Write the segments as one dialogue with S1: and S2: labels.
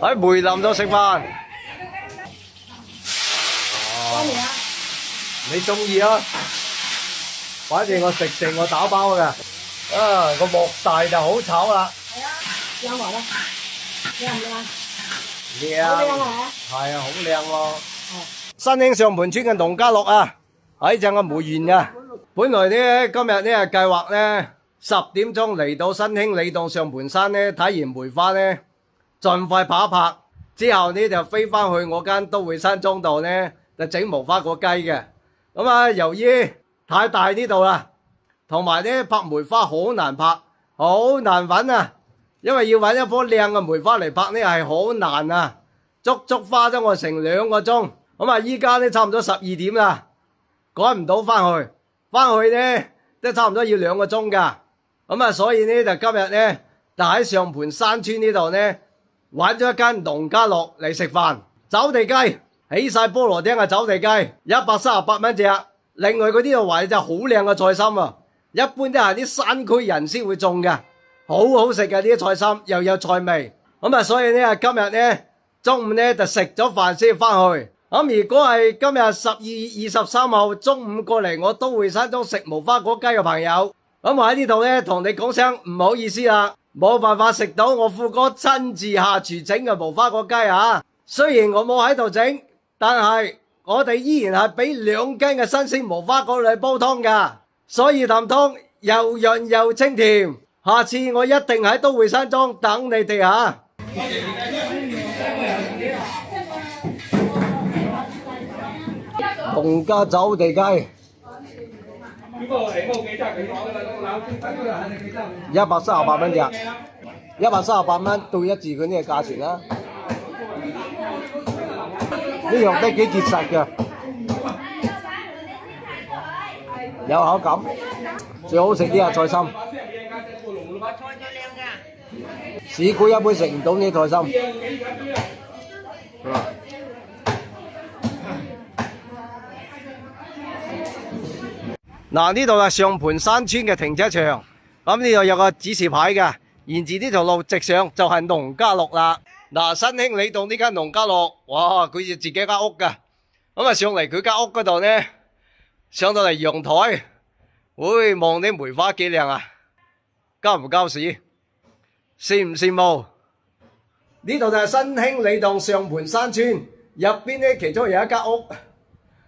S1: 喺梅林度食飯。你中意啊？反正我食剩我打包㗎。啊，個鑊大就好炒啦。
S2: 係啊，靚唔靚？靚唔靚？
S1: 靚。
S2: 好靚啊！
S1: 係啊，好靚喎。新興上盤村嘅農家樂啊，喺正個梅園啊。本來呢，今日呢係計劃呢10點鐘嚟到新興里洞上盤山呢睇完梅花呢，盡快拍一拍，之後呢就飛翻去我間都會山莊度呢就整無花果雞嘅。咁啊，由於太大呢度啦，同埋呢拍梅花好難拍，好難揾啊！因為要揾一棵靚嘅梅花嚟拍呢係好難啊，足足花咗我成2個鐘。咁啊，依家呢差唔多12點啦，趕唔到翻去，翻去呢都差唔多要2個鐘噶。咁啊，所以呢就今日呢就喺上盤山村呢度呢揾咗一間農家樂嚟食飯，走地雞。起晒菠蘿釘嘅走地雞，138蚊隻。另外嗰啲度話就好靚嘅菜心啊，一般都係啲山區人先會種嘅，好好食嘅啲菜心，又有菜味。咁啊，所以呢今日呢中午呢就食咗飯先翻去。咁如果係今日12月23號中午過嚟我都會山莊食無花果雞嘅朋友，咁我喺呢度呢同你講聲唔好意思啦，冇辦法食到我富哥親自下廚整嘅無花果雞啊。雖然我冇喺度整，但係我哋依然係俾2斤嘅新鮮無花果嚟煲湯噶，所以啖湯又潤又清甜。下次我一定喺都會山莊等你哋吓。農家走地雞，138蚊隻，138蚊對一字佢呢個價錢啦。呢樣都幾結實嘅，有口感，最好食啲係菜心。市區一般食唔到呢啲菜心。嗱，呢度係上盤山村嘅停車場，咁呢度有個指示牌嘅，沿住呢條路直上就係農家樂啦。嗱，新興里洞呢間農家樂，哇，佢自己間屋噶，咁啊上嚟佢間屋嗰度呢，上到嚟陽台，會望啲梅花幾靚啊，交唔交市？羨唔羨慕？呢度就係新興里洞上盤山村入邊呢，其中有一間屋，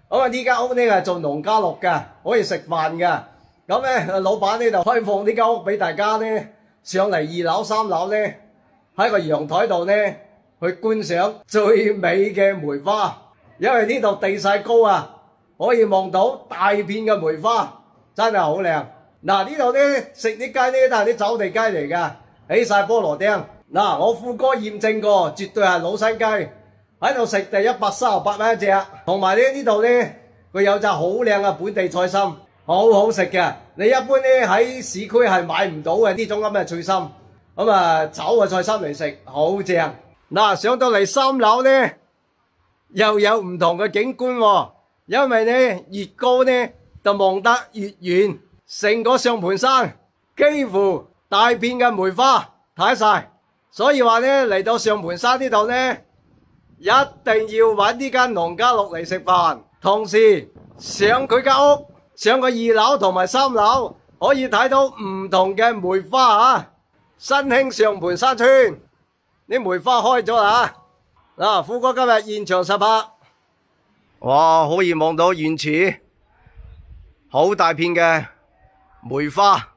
S1: 咁啊呢間屋呢係做農家樂噶，可以食飯噶，咁呢老闆呢就開放呢間屋俾大家呢上嚟2樓3樓呢。喺個陽台度呢，去觀賞最美嘅梅花，因為呢度地勢高啊，可以望到大片嘅梅花，真係好靚。嗱，呢度呢食啲雞呢都係啲走地雞嚟噶，起晒菠蘿釘。嗱，我富哥驗證過，絕對係老山雞，喺度食就138蚊一隻，同埋呢度呢佢有隻好靚嘅本地菜心，好好食嘅。你一般呢喺市區係買唔到嘅呢種咁嘅菜心。咁啊，炒個菜心嚟食，好正。嗱，上到嚟3樓呢，又有唔同嘅景觀喎。因為呢越高呢，就望得越遠，成個上盤山幾乎大片嘅梅花睇晒。所以話呢，嚟到上盤山呢度呢，一定要揾呢間農家樂嚟食飯，同時上佢間屋，上個2樓同埋3樓，可以睇到唔同嘅梅花啊！新興上盤山村啲梅花開咗啦！嗱，富哥今日現場實拍，哇，可以望到遠處好大片嘅梅花，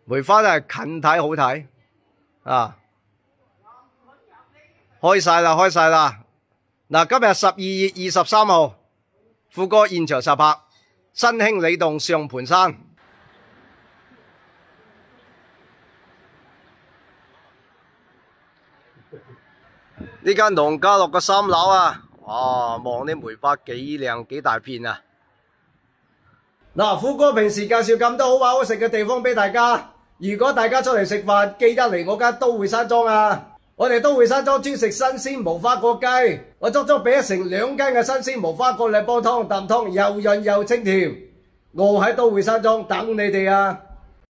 S1: 梅花都係近睇好睇啊！開晒啦，開晒啦！嗱，今日12月23號，富哥現場實拍。新興里洞上盤山，呢間農家樂嘅3樓啊，哇，望啲梅花幾靚幾大片啊！嗱，富哥平時介紹咁多好玩好食嘅地方俾大家，如果大家出嚟食飯，記得嚟我間都會山莊啊！我哋都會山莊專食新鮮無花果雞，我足足俾咗成2斤嘅新鮮無花果嚟煲湯，啖湯又潤又清甜。我喺都會山莊等你哋啊！